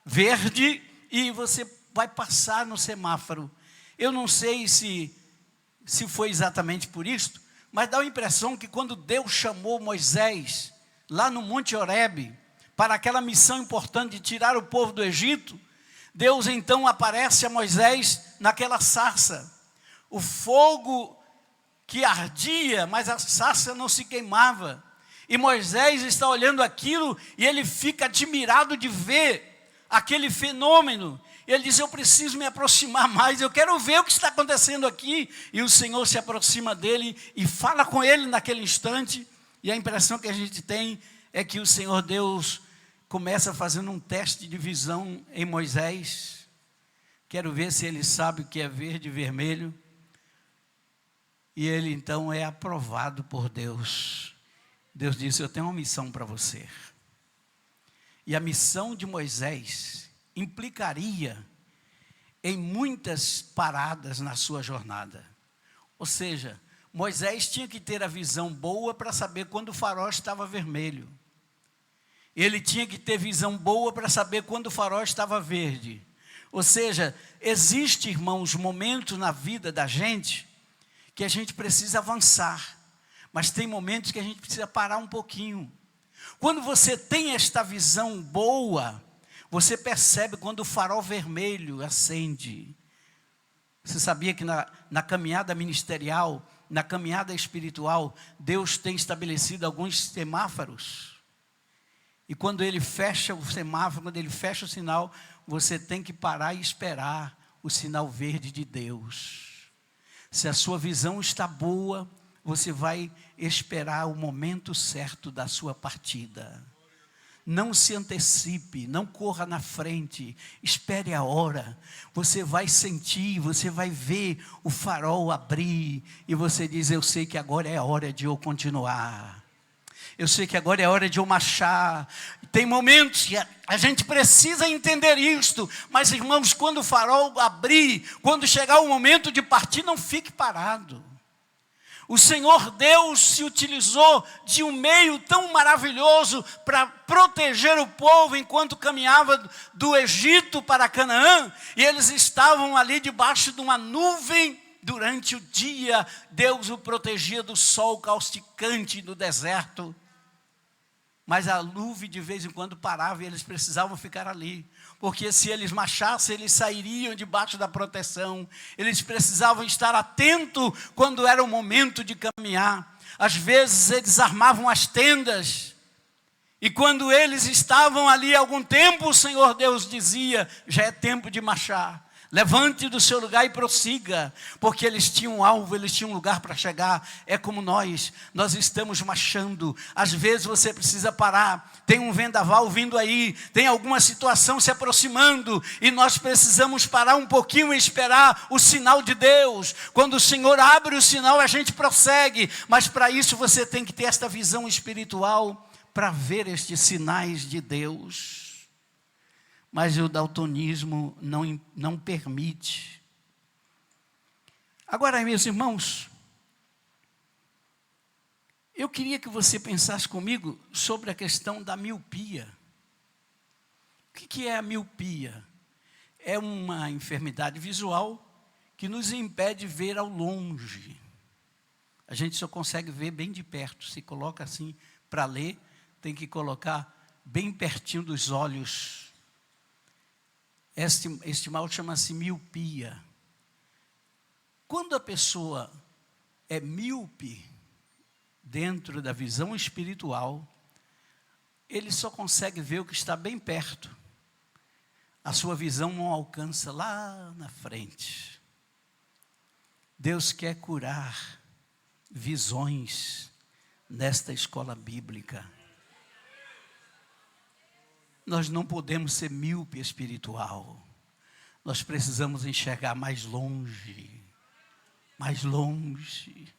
[SPEAKER 1] verde e você vai passar no semáforo. Eu não sei se foi exatamente por isso, mas dá a impressão que quando Deus chamou Moisés, lá no Monte Horebe, para aquela missão importante de tirar o povo do Egito, Deus então aparece a Moisés naquela sarça. O fogo que ardia, mas a sarça não se queimava. E Moisés está olhando aquilo e ele fica admirado de ver aquele fenômeno. Ele diz: eu preciso me aproximar mais, eu quero ver o que está acontecendo aqui. E o Senhor se aproxima dele e fala com ele naquele instante. E a impressão que a gente tem é que o Senhor Deus começa fazendo um teste de visão em Moisés. Quero ver se ele sabe o que é verde e vermelho. E ele então é aprovado por Deus. Deus disse: eu tenho uma missão para você. E a missão de Moisés implicaria em muitas paradas na sua jornada. Ou seja, Moisés tinha que ter a visão boa para saber quando o farol estava vermelho. Ele tinha que ter visão boa para saber quando o farol estava verde. Ou seja, existe, irmãos, momentos na vida da gente que a gente precisa avançar, mas tem momentos que a gente precisa parar um pouquinho. Quando você tem esta visão boa, você percebe quando o farol vermelho acende. Você sabia que na caminhada ministerial, na caminhada espiritual, Deus tem estabelecido alguns semáforos? E quando ele fecha o semáforo, quando ele fecha o sinal, você tem que parar e esperar o sinal verde de Deus. Se a sua visão está boa, você vai esperar o momento certo da sua partida. Não se antecipe, não corra na frente, espere a hora. Você vai sentir, você vai ver o farol abrir e você diz: eu sei que agora é a hora de eu continuar. Eu sei que agora é a hora de eu marchar. Tem momentos que a gente precisa entender isto. Mas, irmãos, quando o farol abrir, quando chegar o momento de partir, não fique parado. O Senhor Deus se utilizou de um meio tão maravilhoso para proteger o povo enquanto caminhava do Egito para Canaã. E eles estavam ali debaixo de uma nuvem. Durante o dia, Deus o protegia do sol causticante do deserto. Mas a nuvem de vez em quando parava e eles precisavam ficar ali. Porque se eles marchassem, eles sairiam debaixo da proteção. Eles precisavam estar atentos quando era o momento de caminhar. Às vezes eles armavam as tendas. E quando eles estavam ali há algum tempo, o Senhor Deus dizia: já é tempo de marchar. Levante do seu lugar e prossiga, porque eles tinham um alvo, eles tinham um lugar para chegar. É como nós estamos marchando. Às vezes você precisa parar, tem um vendaval vindo aí, tem alguma situação se aproximando, e nós precisamos parar um pouquinho e esperar o sinal de Deus. Quando o Senhor abre o sinal, a gente prossegue, mas para isso você tem que ter esta visão espiritual, para ver estes sinais de Deus. Mas o daltonismo não permite. Agora, meus irmãos, eu queria que você pensasse comigo sobre a questão da miopia. O que é a miopia? É uma enfermidade visual que nos impede de ver ao longe. A gente só consegue ver bem de perto. Se coloca assim para ler, tem que colocar bem pertinho dos olhos. Este mal chama-se miopia. Quando a pessoa é míope, dentro da visão espiritual, ele só consegue ver o que está bem perto. A sua visão não alcança lá na frente. Deus quer curar visões nesta escola bíblica. Nós não podemos ser míope espiritual. Nós precisamos enxergar mais longe. Mais longe.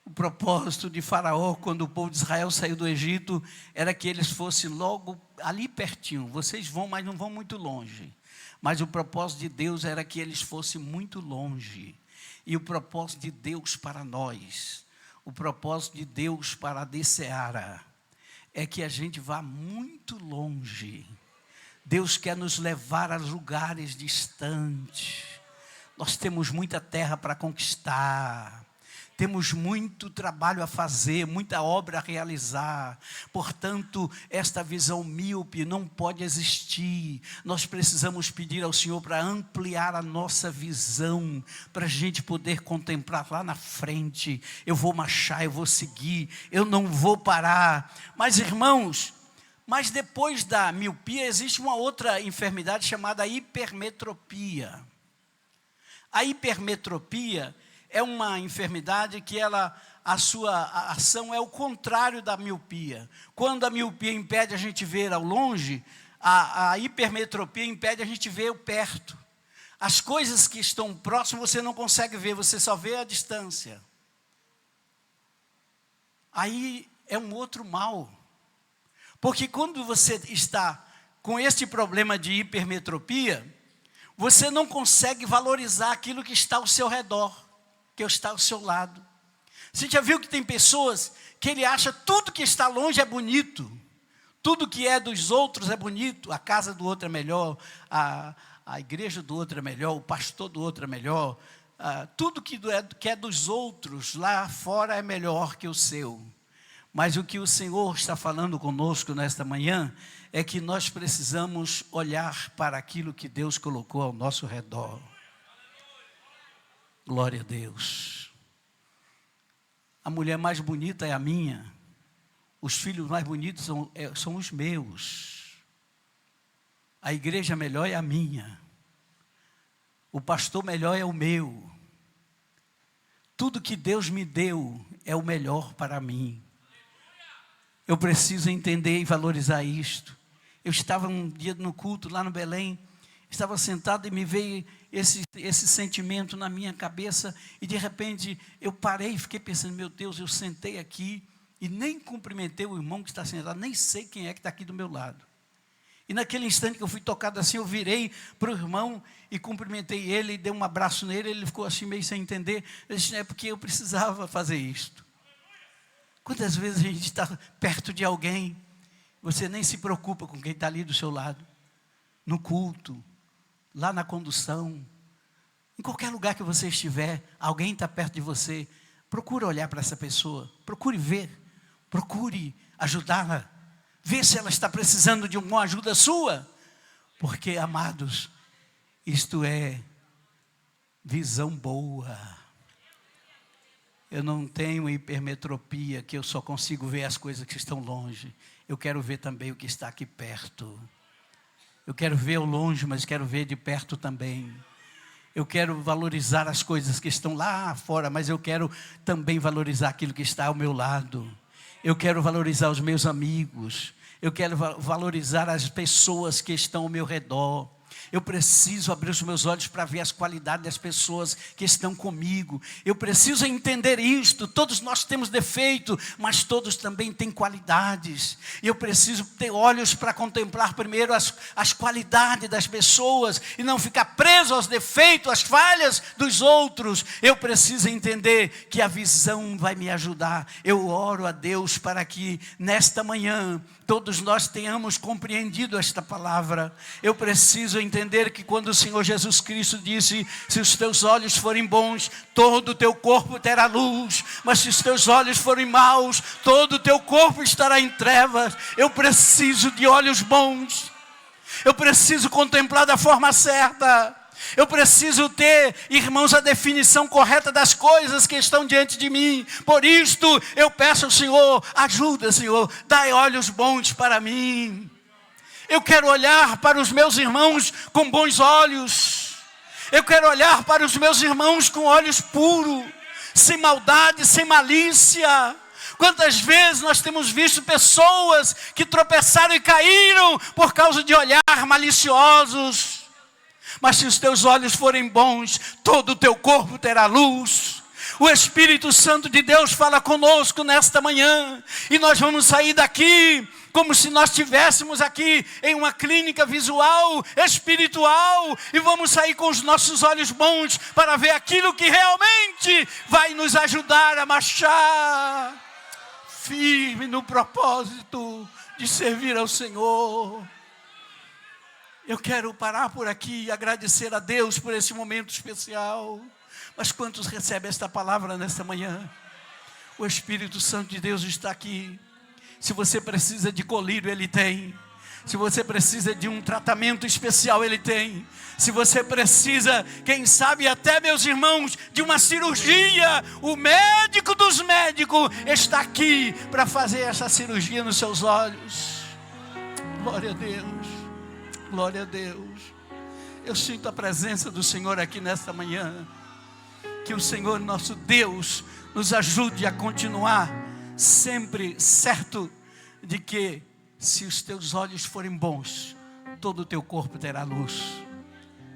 [SPEAKER 1] O propósito de Faraó, quando o povo de Israel saiu do Egito, era que eles fossem logo ali pertinho. Vocês vão, mas não vão muito longe. Mas o propósito de Deus era que eles fossem muito longe. E o propósito de Deus para nós, o propósito de Deus para a Seara, é que a gente vá muito longe. Deus quer nos levar a lugares distantes. Nós temos muita terra para conquistar. Temos muito trabalho a fazer, muita obra a realizar. Portanto, esta visão míope não pode existir. Nós precisamos pedir ao Senhor para ampliar a nossa visão, para a gente poder contemplar lá na frente. Eu vou marchar, eu vou seguir, eu não vou parar. Mas, irmãos, mas depois da miopia existe uma outra enfermidade chamada hipermetropia. A hipermetropia é uma enfermidade que a sua ação é o contrário da miopia. Quando a miopia impede a gente ver ao longe, a hipermetropia impede a gente ver o perto. As coisas que estão próximas você não consegue ver, você só vê a distância. Aí é um outro mal. Porque quando você está com este problema de hipermetropia, você não consegue valorizar aquilo que está ao seu redor, que está ao seu lado. Você já viu que tem pessoas que ele acha tudo que está longe é bonito, tudo que é dos outros é bonito, a casa do outro é melhor, a igreja do outro é melhor, o pastor do outro é melhor, tudo que é dos outros lá fora é melhor que o seu. Mas o que o Senhor está falando conosco nesta manhã é que nós precisamos olhar para aquilo que Deus colocou ao nosso redor. Glória a Deus. A mulher mais bonita é a minha. Os filhos mais bonitos são os meus. A igreja melhor é a minha. O pastor melhor é o meu. Tudo que Deus me deu é o melhor para mim. Eu preciso entender e valorizar isto. Eu estava um dia no culto lá no Belém, estava sentado e me veio esse sentimento na minha cabeça, e de repente eu parei e fiquei pensando, meu Deus, eu sentei aqui e nem cumprimentei o irmão que está sentado, nem sei quem é que está aqui do meu lado. E naquele instante que eu fui tocado assim, eu virei para o irmão e cumprimentei ele, e dei um abraço nele, ele ficou assim meio sem entender. Eu disse, é porque eu precisava fazer isto. Quantas vezes a gente está perto de alguém, você nem se preocupa com quem está ali do seu lado, no culto, lá na condução, em qualquer lugar que você estiver, alguém está perto de você, procure olhar para essa pessoa, procure ver, procure ajudá-la, ver se ela está precisando de uma ajuda sua, porque, amados, isto é visão boa. Eu não tenho hipermetropia, que eu só consigo ver as coisas que estão longe, eu quero ver também o que está aqui perto. Eu quero ver ao longe, mas quero ver de perto também. Eu quero valorizar as coisas que estão lá fora, mas eu quero também valorizar aquilo que está ao meu lado. Eu quero valorizar os meus amigos. Eu quero valorizar as pessoas que estão ao meu redor. Eu preciso abrir os meus olhos para ver as qualidades das pessoas que estão comigo. Eu preciso entender isto. Todos nós temos defeito, mas todos também têm qualidades. E eu preciso ter olhos para contemplar primeiro as qualidades das pessoas e não ficar preso aos defeitos, às falhas dos outros. Eu preciso entender que a visão vai me ajudar. Eu oro a Deus para que nesta manhã todos nós tenhamos compreendido esta palavra. Eu preciso entender que quando o Senhor Jesus Cristo disse, se os teus olhos forem bons, todo o teu corpo terá luz, mas se os teus olhos forem maus, todo o teu corpo estará em trevas. Eu preciso de olhos bons, eu preciso contemplar da forma certa. Eu preciso ter, irmãos, a definição correta das coisas que estão diante de mim. Por isto eu peço ao Senhor, ajuda, Senhor, dai olhos bons para mim. Eu quero olhar para os meus irmãos com bons olhos. Eu quero olhar para os meus irmãos com olhos puros, sem maldade, sem malícia. Quantas vezes nós temos visto pessoas que tropeçaram e caíram por causa de olhar maliciosos. Mas se os teus olhos forem bons, todo o teu corpo terá luz. O Espírito Santo de Deus fala conosco nesta manhã. E nós vamos sair daqui como se nós estivéssemos aqui em uma clínica visual, espiritual. E vamos sair com os nossos olhos bons para ver aquilo que realmente vai nos ajudar a marchar firme no propósito de servir ao Senhor. Eu quero parar por aqui e agradecer a Deus por esse momento especial. Mas quantos recebem esta palavra nesta manhã? O Espírito Santo de Deus está aqui. Se você precisa de colírio, Ele tem. Se você precisa de um tratamento especial, Ele tem. Se você precisa, quem sabe até, meus irmãos, de uma cirurgia, o médico dos médicos está aqui para fazer essa cirurgia nos seus olhos. Glória a Deus, glória a Deus. Eu sinto a presença do Senhor aqui nesta manhã. Que o Senhor nosso Deus nos ajude a continuar sempre certo de que se os teus olhos forem bons, todo o teu corpo terá luz.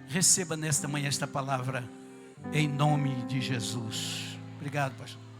[SPEAKER 1] Receba nesta manhã esta palavra, em nome de Jesus. Obrigado, pastor.